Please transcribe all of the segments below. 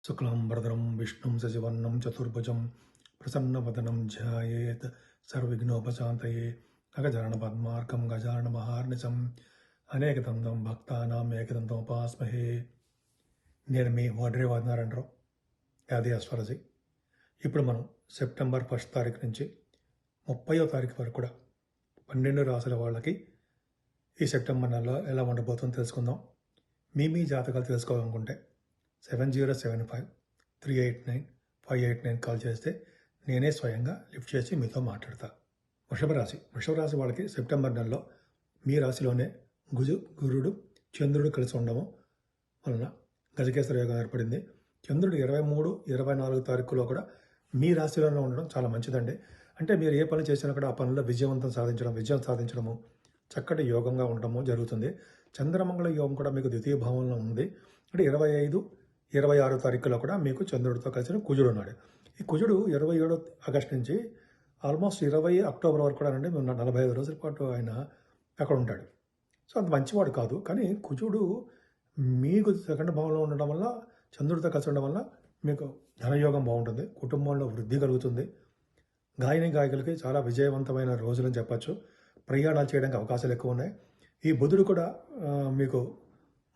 శుక్లాంబరధరం విష్ణుం శశివర్ణం చతుర్భుజం ప్రసన్నవదనం ధ్యాయేత్ సర్వవిఘ్నోపశాంతయే అగజానన పద్మార్కం గజానన మహార్నిశం అనేకదంతం భక్తానాం ఏకదంతముపాస్మహే. నేను మీ వడ్రే వాదినారాయణరావు, యాది అస్వరజీ. ఇప్పుడు మనం సెప్టెంబర్ 1 తారీఖు నుంచి 30వ తారీఖు వరకు కూడా 12 రాసుల వాళ్ళకి ఈ సెప్టెంబర్ నెలలో ఎలా ఉండబోతుందో తెలుసుకుందాం. మీ జాతకాలు తెలుసుకోవాలనుకుంటే 7075389589 కాల్ చేస్తే నేనే స్వయంగా లిఫ్ట్ చేసి మీతో మాట్లాడతా. వృషభ రాశి వాళ్ళకి సెప్టెంబర్ నెలలో మీ రాశిలోనే గురుడు చంద్రుడు కలిసి ఉండడం వలన గజకేసర యోగం ఏర్పడింది. చంద్రుడు 23, 24 తారీఖులో కూడా మీ రాశిలోనే ఉండడం చాలా మంచిదండి. అంటే మీరు ఏ పని చేసినా కూడా ఆ పనిలో విజయం సాధించడము చక్కటి యోగంగా ఉండడము జరుగుతుంది. చంద్రమంగళ యోగం కూడా మీకు ద్వితీయ భావంలో ఉంది. అంటే 25, 26 తారీఖులో కూడా మీకు చంద్రుడితో కలిసిన కుజుడు ఉన్నాడు. ఈ కుజుడు 27 ఆగస్టు నుంచి ఆల్మోస్ట్ 20 అక్టోబర్ వరకు కూడా అంటే 45 రోజుల పాటు ఆయన అక్కడ ఉంటాడు. సో అంత మంచివాడు కాదు. కానీ కుజుడు మీకు సెకండ్ భావంలో ఉండడం వల్ల, చంద్రుడితో కలిసి ఉండడం వల్ల మీకు ధనయోగం బాగుంటుంది, కుటుంబంలో వృద్ధి కలుగుతుంది. గాయకులకి చాలా విజయవంతమైన రోజులని చెప్పచ్చు. ప్రయాణాలు చేయడానికి అవకాశాలు ఎక్కువ ఉన్నాయి. ఈ బుధుడు కూడా మీకు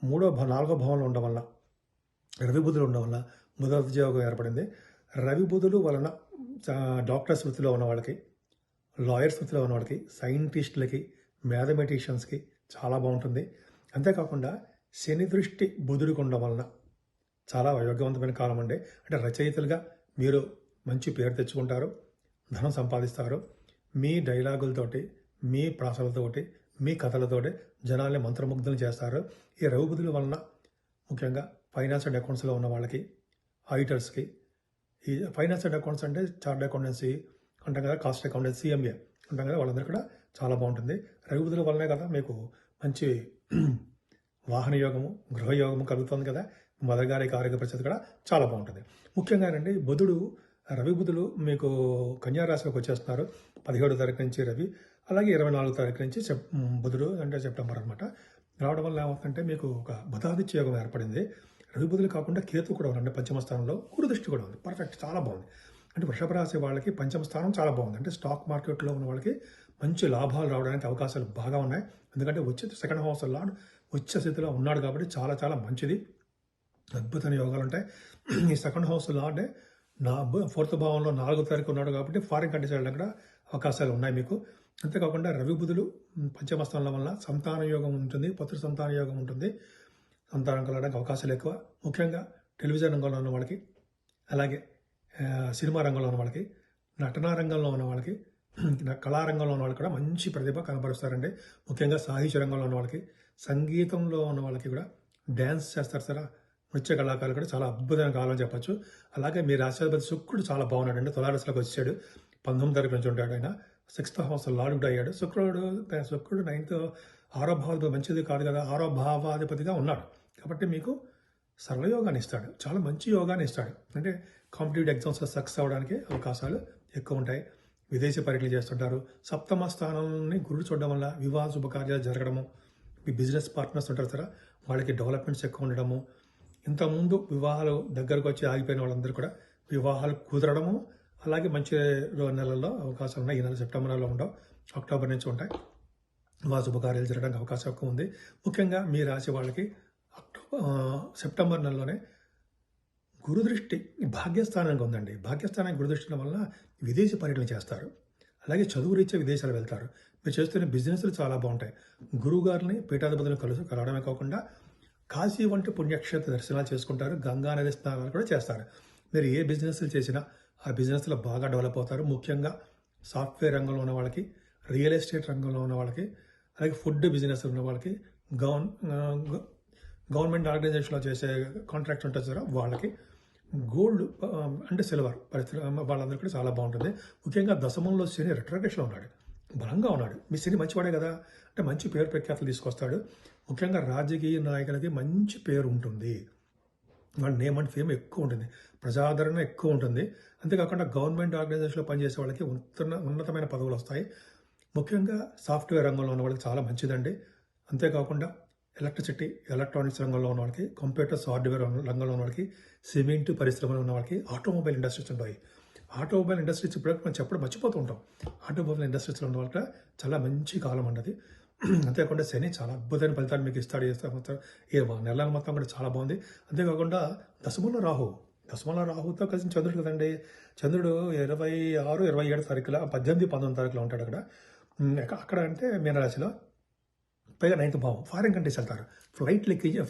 4వ భావంలో ఉండడం వల్ల, రవి బుధులు ఉండడం వల్ల బుధాదిత్యయోగం ఏర్పడింది. రవి బుధులు వలన డాక్టర్స్ వృత్తిలో ఉన్న వాళ్ళకి, లాయర్స్ వృత్తిలో ఉన్న వాళ్ళకి, సైంటిస్టులకి, మ్యాథమెటిషియన్స్కి చాలా బాగుంటుంది. అంతేకాకుండా శని దృష్టి బుధుడికి ఉండడం వలన చాలా యోగ్యవంతమైన కాలం అండి. అంటే రచయితలుగా మీరు మంచి పేరు తెచ్చుకుంటారు, ధనం సంపాదిస్తారు. మీ డైలాగులతోటి, మీ ప్రాసలతోటి, మీ కథలతోటి జనాల్ని మంత్రముగ్ధులు చేస్తారు. ఈ రవి బుధుల వలన ముఖ్యంగా ఫైనాన్స్ అండ్ అకౌంట్స్లో ఉన్న వాళ్ళకి, ఆడిటర్స్కి, ఈ ఫైనాన్స్ అండ్ అకౌంట్స్ అంటే చార్ట్ అకౌంటెన్సీ అంటాం కదా, కాస్ట్ అకౌంటెన్సీ, CMA అంటాం కదా, వాళ్ళందరూ కూడా చాలా బాగుంటుంది. రవి బుధుల వల్లనే కదా మీకు మంచి వాహన యోగము, గృహయోగము కలుగుతుంది కదా. మదర్ గారికి ఆరోగ్య పరిస్థితి కూడా చాలా బాగుంటుంది. ముఖ్యంగా అండి రవి బుధులు మీకు కన్యా రాశిలోకి వచ్చేస్తున్నారు 17వ తారీఖు నుంచి రవి, అలాగే 24వ తారీఖు నుంచి బుధుడు అంటే సెప్టెంబర్ అనమాట రావడం వల్ల ఏమవుతుందంటే మీకు ఒక బుధాదిత్య యోగం ఏర్పడింది. రవి బుధులు కాకుండా కేతు కూడా ఉందండి పంచమ స్థానంలో, గురు దృష్టి కూడా ఉంది. పర్ఫెక్ట్, చాలా బాగుంది. అంటే వృషభ రాశి వాళ్ళకి పంచమ స్థానం చాలా బాగుంది. అంటే స్టాక్ మార్కెట్లో ఉన్న వాళ్ళకి మంచి లాభాలు రావడానికి అవకాశాలు బాగా ఉన్నాయి. ఎందుకంటే సెకండ్ హౌస్ లార్డ్ ఉచ్చ స్థితిలో ఉన్నాడు కాబట్టి చాలా చాలా మంచిది, అద్భుతమైన యోగాలు ఉంటాయి. ఈ సెకండ్ హౌస్ లార్డే 4వ భావంలో 4వ తారీఖు ఉన్నాడు కాబట్టి ఫారిన్ కంట్రీస్ వెళ్ళడం కూడా అవకాశాలు ఉన్నాయి మీకు. అంతేకాకుండా రవి బుధులు పంచమ స్థానం వల్ల సంతాన యోగం ఉంటుంది, పుత్ర సంతాన యోగం ఉంటుంది. సంతానం కలగడానికి అవకాశాలు ఎక్కువ. ముఖ్యంగా టెలివిజన్ రంగంలో ఉన్న వాళ్ళకి, అలాగే సినిమా రంగంలో ఉన్న వాళ్ళకి, నటనా రంగంలో ఉన్న వాళ్ళకి, కళారంగంలో ఉన్న వాళ్ళకి కూడా మంచి ప్రతిభ కనబరుస్తారండి. ముఖ్యంగా సాహిత్య రంగంలో ఉన్న వాళ్ళకి, సంగీతంలో ఉన్న వాళ్ళకి కూడా, డ్యాన్స్ చేస్తారు సరే, నృత్య కళాకారులు కూడా చాలా అద్భుతమైన కాలం చెప్పచ్చు. అలాగే మీ రాష్ట్రాధిపతి శుక్రుడు చాలా బాగున్నాడండి. తులారాశిలోకి వచ్చాడు. 19వ తారీఖు నుంచి ఉంటాడు ఆయన. 6th హౌస్ లార్డ్ కూడా అయ్యాడు. శుక్రుడు 9th 6వ భావాధిపతి మంచిది కాదు కదా, 6వ భావాధిపతిగా ఉన్నాడు కాబట్టి మీకు సరళ యోగాన్ని ఇస్తాడు, చాలా మంచి యోగాన్ని ఇస్తాడు. అంటే కాంపిటేటివ్ ఎగ్జామ్స్లో సక్సెస్ అవ్వడానికి అవకాశాలు ఎక్కువ ఉంటాయి. విదేశీ పర్యటనలు చేస్తుంటారు. 7వ స్థానాన్ని గురుడు చూడడం వల్ల వివాహ శుభకార్యాలు జరగడము, మీ బిజినెస్ పార్ట్నర్స్ ఉంటారు సరే, వాళ్ళకి డెవలప్మెంట్స్ ఎక్కువ ఉండడము, ఇంతకుముందు వివాహాలు దగ్గరకు వచ్చి ఆగిపోయిన వాళ్ళందరూ కూడా వివాహాలు కుదరడము, అలాగే మంచి నెలల్లో అవకాశాలు ఉన్నాయి. ఈ నెల సెప్టెంబర్ నెలలో ఉండవు, అక్టోబర్ నుంచి ఉంటాయి. వివాహ శుభకార్యాలు జరగడానికి అవకాశం ఎక్కువ ఉంది. ముఖ్యంగా మీ రాశి వాళ్ళకి సెప్టెంబర్ నెలలోనే గురుదృష్టి భాగ్యస్థానానికి ఉందండి. భాగ్యస్థానానికి గురుదృష్టి వల్ల విదేశీ పర్యటన చేస్తారు, అలాగే చదువు రీత్యా విదేశాలు వెళ్తారు. మీరు చేస్తున్న బిజినెస్లు చాలా బాగుంటాయి. గురువు గారిని పీఠాధిపతిని కలవడమే కాకుండా కాశీ వంటి పుణ్యక్షేత్ర దర్శనాలు చేసుకుంటారు. గంగా నది స్నానాలు కూడా చేస్తారు. మీరు ఏ బిజినెస్లు చేసినా ఆ బిజినెస్లో బాగా డెవలప్ అవుతారు. ముఖ్యంగా సాఫ్ట్వేర్ రంగంలో ఉన్న వాళ్ళకి, రియల్ ఎస్టేట్ రంగంలో ఉన్న వాళ్ళకి, అలాగే ఫుడ్ బిజినెస్ ఉన్న వాళ్ళకి, గవర్నమెంట్ ఆర్గనైజేషన్లో చేసే కాంట్రాక్ట్ ఉంటుంది సార్, వాళ్ళకి, గోల్డ్ అంటే సిల్వర్ పరిస్థితి వాళ్ళందరూ కూడా చాలా బాగుంటుంది. ముఖ్యంగా దశమంలో శని రెట్రోగ్రేషన్లో ఉన్నాడు, బలంగా ఉన్నాడు. మీ శని మంచివాడే కదా, అంటే మంచి పేరు ప్రఖ్యాతులు తీసుకొస్తాడు. ముఖ్యంగా రాజకీయ నాయకులకి మంచి పేరు ఉంటుంది, వాళ్ళ నేమ్ అండ్ ఫేమ్ ఎక్కువ ఉంటుంది, ప్రజాదరణ ఎక్కువ ఉంటుంది. అంతేకాకుండా గవర్నమెంట్ ఆర్గనైజేషన్లో పనిచేసే వాళ్ళకి ఉన్నతమైన పదవులు వస్తాయి. ముఖ్యంగా సాఫ్ట్వేర్ రంగంలో ఉన్న వాళ్ళకి చాలా మంచిదండి. అంతేకాకుండా ఎలక్ట్రిసిటీ, ఎలక్ట్రానిక్స్ రంగంలో ఉన్న వాళ్ళకి, కంప్యూటర్స్, హార్డ్వేర్ రంగంలో ఉన్న వాళ్ళకి, సిమెంట్ పరిశ్రమలో ఉన్న వాళ్ళకి, ఆటోమొబైల్ ఇండస్ట్రీస్ ఉంటాయి. ఆటోమొబైల్ ఇండస్ట్రీస్ ఇప్పుడు మనం చెప్పడం మర్చిపోతూ ఉంటాం. ఆటోమొబైల్ ఇండస్ట్రీస్లో ఉన్న వాళ్ళకి చాలా మంచి కాలం అన్నది. అంతేకాకుండా శని చాలా అద్భుతమైన ఫలితాలు మీకు ఇస్తాడు. ఈ సంవత్సరం ఈ నెలల మొత్తం కూడా చాలా బాగుంది. అంతేకాకుండా దశమంలో రాహుతో కలిసి చంద్రుడు కదండి. చంద్రుడు 26, 27 తారీఖుల 18, 19 తారీఖులో ఉంటాడు అక్కడ. అక్కడ అంటే మీనరాశిలో. పైగా 9th భావం. ఫారిన్ కంట్రీస్ వెళ్తారు.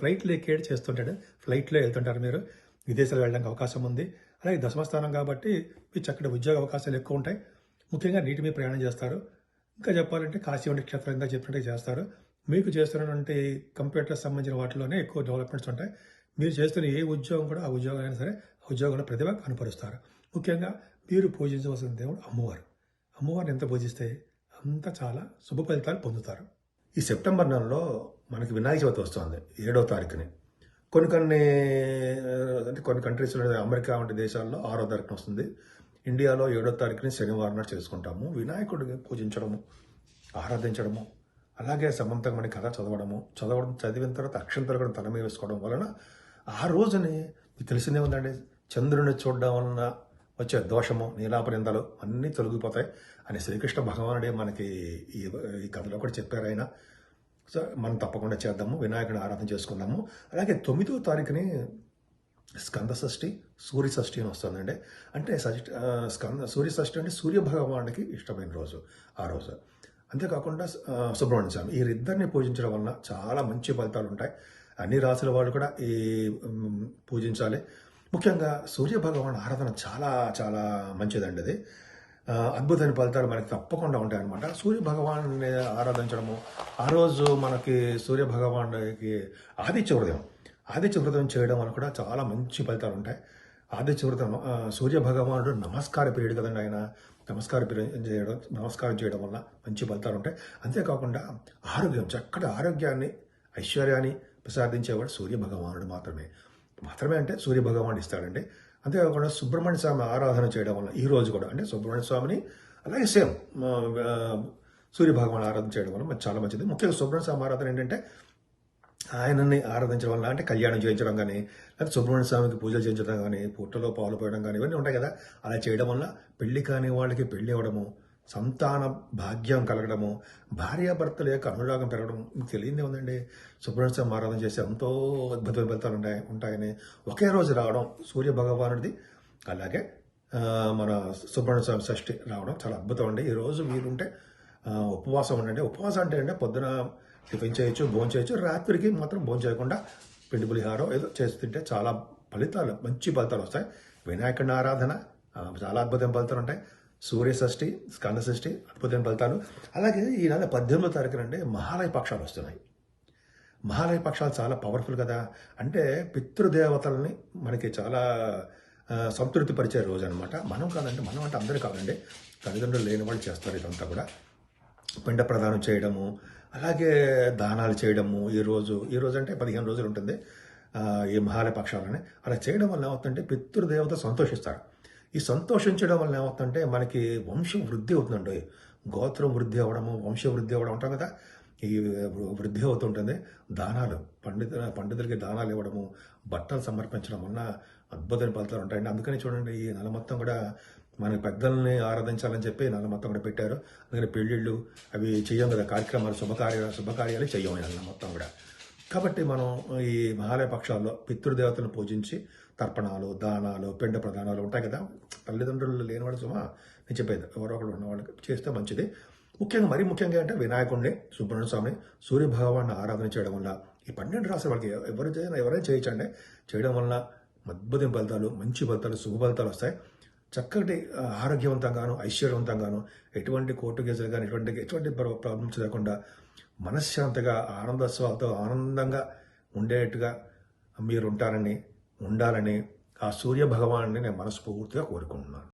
ఫ్లైట్లు ఎక్కేటి చేస్తుంటాడు. ఫ్లైట్లో వెళ్తుంటారు మీరు. విదేశాలు వెళ్ళడానికి అవకాశం ఉంది. అలాగే దశమస్థానం కాబట్టి మీకు చక్కటి ఉద్యోగ అవకాశాలు ఎక్కువ ఉంటాయి. ముఖ్యంగా నీటి మీద ప్రయాణం చేస్తారు. ఇంకా చెప్పాలంటే కాశీ వంటి క్షేత్రం ఇంకా చెప్పినట్టు చేస్తారు. మీకు చేస్తున్నటువంటి కంప్యూటర్స్ సంబంధించిన వాటిలోనే ఎక్కువ డెవలప్మెంట్స్ ఉంటాయి. మీరు చేస్తున్న ఏ ఉద్యోగం కూడా ఆ ఉద్యోగం అయినా సరే ఆ ఉద్యోగంలో ప్రతిభ కనపరుస్తారు. ముఖ్యంగా మీరు పూజించవలసిన దేవుడు అమ్మవారు. అమ్మవారిని ఎంత పూజిస్తే అంత చాలా శుభ ఫలితాలు పొందుతారు. ఈ సెప్టెంబర్ నెలలో మనకి వినాయక చవితి వస్తుంది 7వ తారీఖుని. కొన్ని కంట్రీస్లో అమెరికా వంటి దేశాల్లో 6వ తారీఖున వస్తుంది. ఇండియాలో 7వ తారీఖుని శనివారం నాడు చేసుకుంటాము. వినాయకుడిని పూజించడము, ఆరాధించడము, అలాగే సమంతకమణి కథ చదివిన తర్వాత అక్షంతలు కూడా తల మీద వేసుకోవడం వలన ఆ రోజుని మీకు తెలిసిందే ఉందండి, చంద్రుని చూడడం వలన వచ్చే దోషము, నీలాపనిందలు అన్నీ తొలగిపోతాయి అని శ్రీకృష్ణ భగవానుడే మనకి ఈ కథలో కూడా చెప్పారు ఆయన. సో మనం తప్పకుండా చేద్దాము, వినాయకుడిని ఆరాధన చేసుకుందాము. అలాగే 9వ తారీఖుని స్కంద షష్ఠి, సూర్య షష్ఠి అని వస్తుందండి. అంటే సూర్య షష్ఠి అంటే సూర్య భగవానుడికి ఇష్టమైన రోజు ఆ రోజు. అంతేకాకుండా సుబ్రహ్మణ్య స్వామి, వీరిద్దరిని పూజించడం వలన చాలా మంచి ఫలితాలు ఉంటాయి. అన్ని రాసుల వాళ్ళు కూడా ఈ పూజించాలి. ముఖ్యంగా సూర్య భగవాన్ ఆరాధన చాలా చాలా మంచిదండి. అది అద్భుతమైన ఫలితాలు మనకి తప్పకుండా ఉంటాయన్నమాట. సూర్య భగవాన్ని ఆరాధించడము, ఆ రోజు మనకి సూర్య భగవానుడికి ఆదిత్య వ్రతం చేయడం వల్ల కూడా చాలా మంచి ఫలితాలు ఉంటాయి. ఆదిత్య వ్రతం సూర్య భగవానుడు నమస్కార పీరియడ్ కదండి ఆయన. నమస్కారం చేయడం వల్ల మంచి ఫలితాలు ఉంటాయి. అంతేకాకుండా చక్కటి ఆరోగ్యాన్ని, ఐశ్వర్యాన్ని ప్రసాదించేవాడు సూర్య భగవానుడు మాత్రమే అంటే సూర్య భగవానుడు ఇస్తాడండి. అంతేకాకుండా సుబ్రహ్మణ్య స్వామి ఆరాధన చేయడం వల్ల ఈ రోజు కూడా అంటే సుబ్రహ్మణ్య స్వామిని అలాగే సేమ్ సూర్య భగవాన్ ఆరాధన చేయడం వల్ల చాలా మంచిది. ముఖ్యంగా సుబ్రహ్మణ్య స్వామి ఆరాధన ఏంటంటే ఆయనని ఆరాధించడం వల్ల, అంటే కళ్యాణం చేయించడం కానీ, లేకపోతే సుబ్రహ్మణ్య స్వామికి పూజలు చేయించడం కానీ, పుట్టలో పాలు పోయడం కానీ, ఇవన్నీ ఉంటాయి కదా. అలా చేయడం వల్ల పెళ్లి కాని వాళ్ళకి పెళ్లి అవ్వడము, సంతాన భాగ్యం కలగడము, భార్యాభర్తల యొక్క అనురాగం పెరగడం మీకు తెలియదే ఉందండి. సుబ్రహ్మణ్య స్వామి ఆరాధన చేస్తే ఎంతో అద్భుతమైన ఫలితాలు ఉంటాయని ఒకే రోజు రావడం సూర్య భగవానుడిది. అలాగే మన సుబ్రహ్మణ్య స్వామి షష్ఠి రావడం చాలా అద్భుతం అండి. ఈరోజు వీలుంటే ఉపవాసం ఉండండి. ఉపవాసం అంటే పొద్దున టిఫిన్ చేయొచ్చు, భోజనం చేయొచ్చు. రాత్రికి మాత్రం భోజనం చేయకుండా పిండి పులిహారం ఏదో చేసి తింటే చాలా మంచి ఫలితాలు వస్తాయి. వినాయకుడి ఆరాధన చాలా అద్భుతమైన ఫలితాలు ఉంటాయి. సూర్య షష్ఠి, స్కంద షష్ఠి అద్భుతమైన ఫలితాలు. అలాగే ఈ నెల 18వ తారీఖున అంటే మహాలయ పక్షాలు వస్తున్నాయి. మహాలయ పక్షాలు చాలా పవర్ఫుల్ కదా. అంటే పితృదేవతలని మనకి చాలా సంతృప్తి పరిచే రోజు అనమాట. మనం అంటే అందరూ కాదండి, తల్లిదండ్రులు లేని వాళ్ళు చేస్తారు ఇదంతా కూడా. పిండ ప్రదానం చేయడము, అలాగే దానాలు చేయడము. ఈ రోజు అంటే 15 రోజులు ఉంటుంది ఈ మహాలయ పక్షాలని. అలా చేయడం వల్ల ఏమవుతుందంటే పితృదేవత సంతోషిస్తారు. ఈ సంతోషించడం వల్ల ఏమవుతుందంటే మనకి వంశం వృద్ధి అవుతుందండి. గోత్రం వృద్ధి అవ్వడము, వంశ వృద్ధి అవ్వడం ఉంటాం కదా, ఈ వృద్ధి అవుతుంటుంది. దానాలు, పండితులకి దానాలు ఇవ్వడము, బట్టలు సమర్పించడం వల్ల అద్భుతమైన ఫలితాలు ఉంటాయండి. అందుకని చూడండి, ఈ నెల మొత్తం కూడా మన పెద్దల్ని ఆరాధించాలని చెప్పి నెల మొత్తం కూడా పెట్టారు. అందుకని పెళ్ళిళ్ళు అవి చెయ్యం కదా, కార్యక్రమాలు, శుభకార్యాలు చెయ్యం నెల మొత్తం కూడా. కాబట్టి మనం ఈ మహాలయ పక్షాల్లో పితృదేవతలను పూజించి తర్పణాలు, దానాలు, పిండ ప్రదానాలు ఉంటాయి కదా. తల్లిదండ్రులు లేనివాడు నేను చెప్పేది ఎవరో ఒకరు ఉన్న వాళ్ళకి చేస్తే మంచిది. మరీ ముఖ్యంగా అంటే వినాయకుడిని, సుబ్రహ్మణ్య స్వామిని, సూర్య భగవాన్ని ఆరాధన చేయడం వల్ల ఈ 12 రాసుల వాళ్ళకి ఎవరైనా చేయొచ్చండి. చేయడం వల్ల అద్భుతమైన ఫలితాలు, మంచి ఫలితాలు, శుభ ఫలితాలు వస్తాయి. చక్కటి ఆరోగ్యవంతంగాను, ఐశ్వర్యవంతంగాను, ఎటువంటి కోర్టు కేసులు కానీ ఎటువంటి ప్రాబ్లమ్స్ లేకుండా మనశ్శాంతిగా, ఆనందంగా ఉండేట్టుగా మీరు ఉండాలని ఆ సూర్య భగవాన్ని నేను మనస్ఫూర్తిగా కోరుకుంటున్నాను.